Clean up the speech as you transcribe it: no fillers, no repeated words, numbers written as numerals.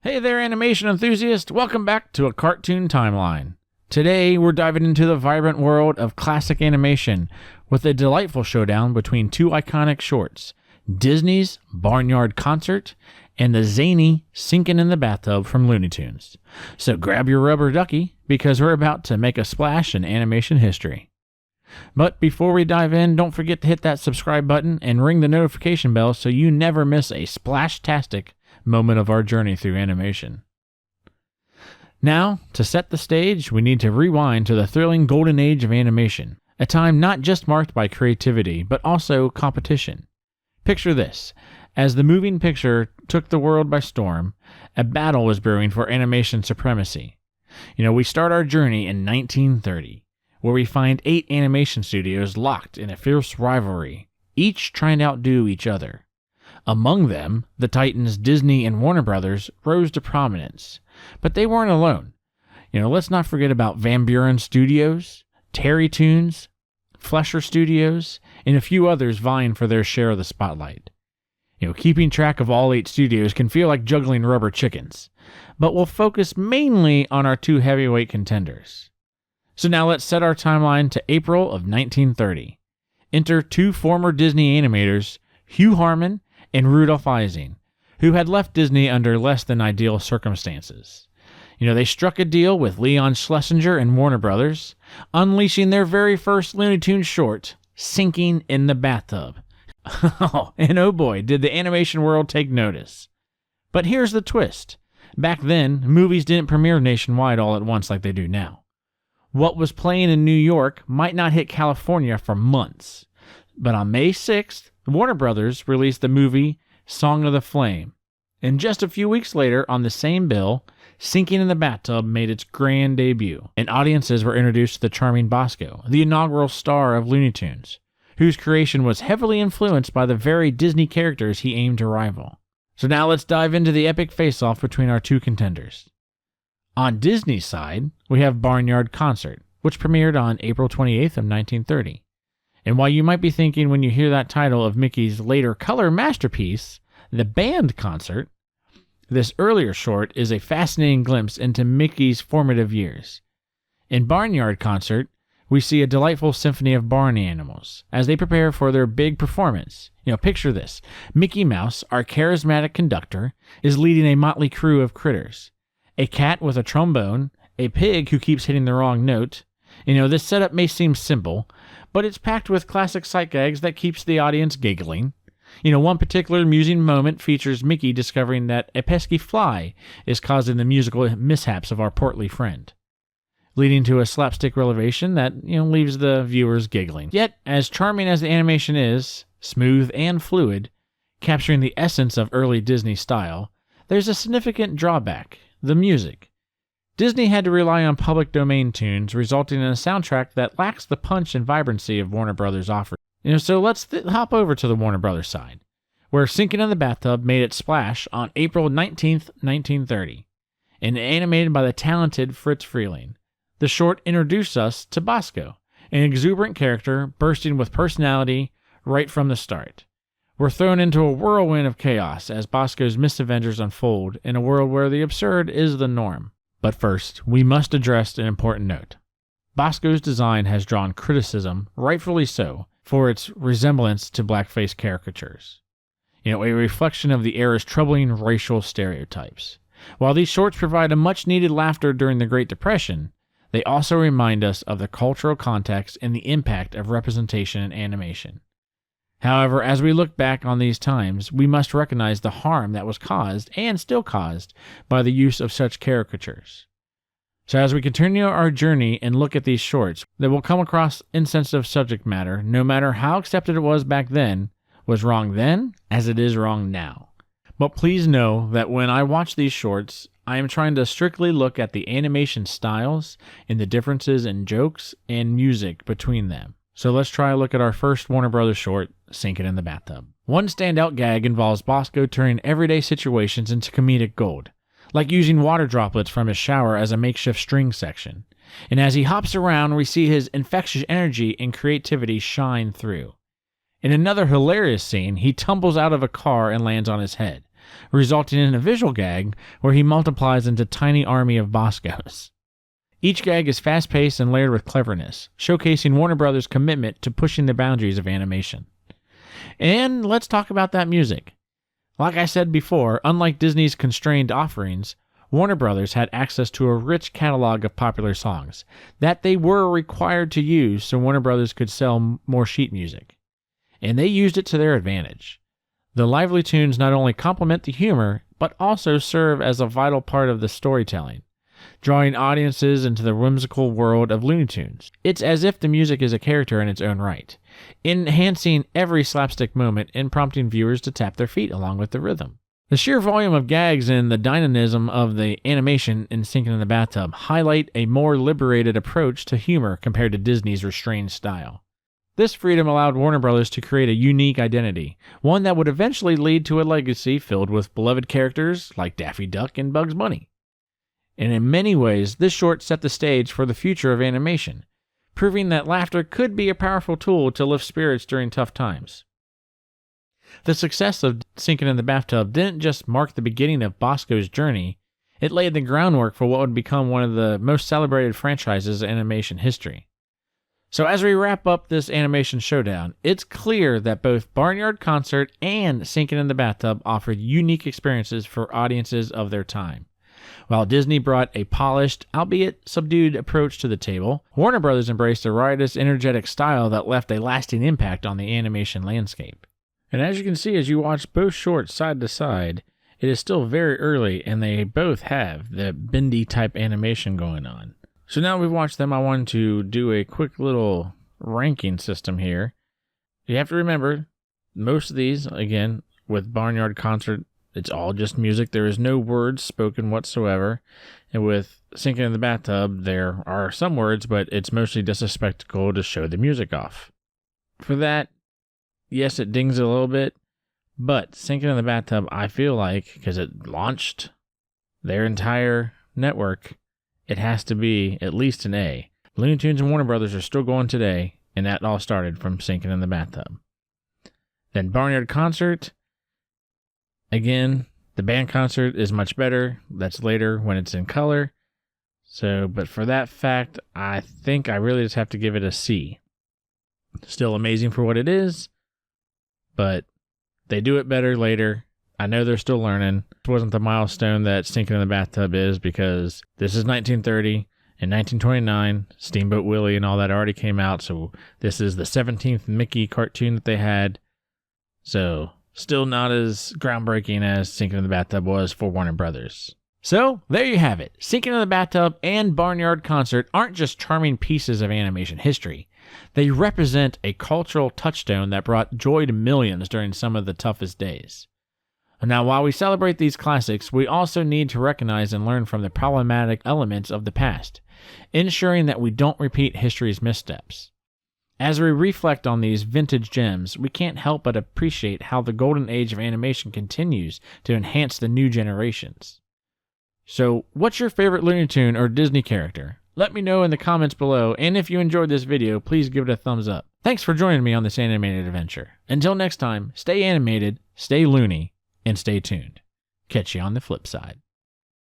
Hey there, animation enthusiast! Welcome back to A Cartoon Timeline. Today, we're diving into the vibrant world of classic animation with a delightful showdown between two iconic shorts, Disney's Barnyard Concert and the zany Sinkin in the Bathtub from Looney Tunes. So grab your rubber ducky, because we're about to make a splash in animation history. But before we dive in, don't forget to hit that subscribe button and ring the notification bell so you never miss a splash-tastic moment of our journey through animation. Now, to set the stage, we need to rewind to the thrilling golden age of animation, a time not just marked by creativity, but also competition. Picture this. As the moving picture took the world by storm, a battle was brewing for animation supremacy. We start our journey in 1930, where we find 8 animation studios locked in a fierce rivalry, each trying to outdo each other. Among them, the titans Disney and Warner Brothers rose to prominence. But they weren't alone. Let's not forget about Van Buren Studios, Terry Toons, Fleischer Studios, and a few others vying for their share of the spotlight. Keeping track of all 8 studios can feel like juggling rubber chickens, but we'll focus mainly on our 2 heavyweight contenders. So now let's set our timeline to April of 1930. Enter 2 former Disney animators, Hugh Harman and Rudolph Ising, who had left Disney under less than ideal circumstances. They struck a deal with Leon Schlesinger and Warner Brothers, unleashing their very first Looney Tunes short, Sinkin in the Bathtub. And oh boy, did the animation world take notice. But here's the twist. Back then, movies didn't premiere nationwide all at once like they do now. What was playing in New York might not hit California for months. But on May 6th, Warner Brothers released the movie Song of the Flame. And just a few weeks later, on the same bill, Sinkin in the Bathtub made its grand debut, and audiences were introduced to the charming Bosko, the inaugural star of Looney Tunes, whose creation was heavily influenced by the very Disney characters he aimed to rival. So now let's dive into the epic face-off between our 2 contenders. On Disney's side, we have Barnyard Concert, which premiered on April 28th of 1930. And while you might be thinking when you hear that title of Mickey's later color masterpiece, The Band Concert, this earlier short is a fascinating glimpse into Mickey's formative years. In Barnyard Concert, we see a delightful symphony of barn animals as they prepare for their big performance. Picture this. Mickey Mouse, our charismatic conductor, is leading a motley crew of critters. A cat with a trombone, a pig who keeps hitting the wrong note. This setup may seem simple, but it's packed with classic sight gags that keeps the audience giggling. One particular amusing moment features Mickey discovering that a pesky fly is causing the musical mishaps of our portly friend, leading to a slapstick revelation that, leaves the viewers giggling. Yet, as charming as the animation is, smooth and fluid, capturing the essence of early Disney style, there's a significant drawback: the music. Disney had to rely on public domain tunes, resulting in a soundtrack that lacks the punch and vibrancy of Warner Brothers' offer. So let's hop over to the Warner Brothers side, where Sinkin in the Bathtub made its splash on April 19th, 1930, and animated by the talented Fritz Freeling. The short introduced us to Bosko, an exuberant character bursting with personality right from the start. We're thrown into a whirlwind of chaos as Bosko's misadventures unfold in a world where the absurd is the norm. But first, we must address an important note. Bosko's design has drawn criticism, rightfully so, for its resemblance to blackface caricatures. A reflection of the era's troubling racial stereotypes. While these shorts provide a much-needed laughter during the Great Depression, they also remind us of the cultural context and the impact of representation in animation. However, as we look back on these times, we must recognize the harm that was caused, and still caused, by the use of such caricatures. So as we continue our journey and look at these shorts, that will come across insensitive subject matter, no matter how accepted it was back then, was wrong then as it is wrong now. But please know that when I watch these shorts, I am trying to strictly look at the animation styles and the differences in jokes and music between them. So let's try a look at our first Warner Brothers short, Sinkin in the Bathtub. One standout gag involves Bosko turning everyday situations into comedic gold, like using water droplets from his shower as a makeshift string section. And as he hops around, we see his infectious energy and creativity shine through. In another hilarious scene, he tumbles out of a car and lands on his head, resulting in a visual gag where he multiplies into a tiny army of Boskos. Each gag is fast-paced and layered with cleverness, showcasing Warner Brothers' commitment to pushing the boundaries of animation. And let's talk about that music. Like I said before, unlike Disney's constrained offerings, Warner Brothers had access to a rich catalog of popular songs that they were required to use so Warner Brothers could sell more sheet music. And they used it to their advantage. The lively tunes not only complement the humor, but also serve as a vital part of the storytelling, drawing audiences into the whimsical world of Looney Tunes. It's as if the music is a character in its own right, enhancing every slapstick moment and prompting viewers to tap their feet along with the rhythm. The sheer volume of gags and the dynamism of the animation in Sinkin' in the Bathtub highlight a more liberated approach to humor compared to Disney's restrained style. This freedom allowed Warner Brothers to create a unique identity, one that would eventually lead to a legacy filled with beloved characters like Daffy Duck and Bugs Bunny. And in many ways, this short set the stage for the future of animation, proving that laughter could be a powerful tool to lift spirits during tough times. The success of Sinkin' in the Bathtub didn't just mark the beginning of Bosko's journey, it laid the groundwork for what would become one of the most celebrated franchises in animation history. So as we wrap up this animation showdown, it's clear that both Barnyard Concert and Sinkin' in the Bathtub offered unique experiences for audiences of their time. While Disney brought a polished, albeit subdued approach to the table, Warner Brothers embraced a riotous, energetic style that left a lasting impact on the animation landscape. And as you can see as you watch both shorts side to side, it is still very early and they both have the bendy type animation going on. So now we've watched them, I wanted to do a quick little ranking system here. You have to remember, most of these, again, with Barnyard Concert, it's all just music. There is no words spoken whatsoever. And with Sinkin' in the Bathtub, there are some words, but it's mostly just a spectacle to show the music off. For that, yes, it dings a little bit, but Sinkin' in the Bathtub, I feel like, because it launched their entire network, it has to be at least an A. Looney Tunes and Warner Brothers are still going today, and that all started from Sinkin' in the Bathtub. Then Barnyard Concert, again, the band concert is much better. That's later when it's in color. So, but for that fact, I think I really just have to give it a C. Still amazing for what it is, but they do it better later. I know they're still learning. This wasn't the milestone that Sinkin' in the Bathtub is because this is 1930. In 1929, Steamboat Willie and all that already came out, so this is the 17th Mickey cartoon that they had. So, still not as groundbreaking as Sinkin' in the Bathtub was for Warner Brothers. So, there you have it. Sinkin' in the Bathtub and Barnyard Concert aren't just charming pieces of animation history. They represent a cultural touchstone that brought joy to millions during some of the toughest days. Now, while we celebrate these classics, we also need to recognize and learn from the problematic elements of the past, ensuring that we don't repeat history's missteps. As we reflect on these vintage gems, we can't help but appreciate how the golden age of animation continues to enhance the new generations. So, what's your favorite Looney Tune or Disney character? Let me know in the comments below, and if you enjoyed this video, please give it a thumbs up. Thanks for joining me on this animated adventure. Until next time, stay animated, stay loony, and stay tuned. Catch you on the flip side.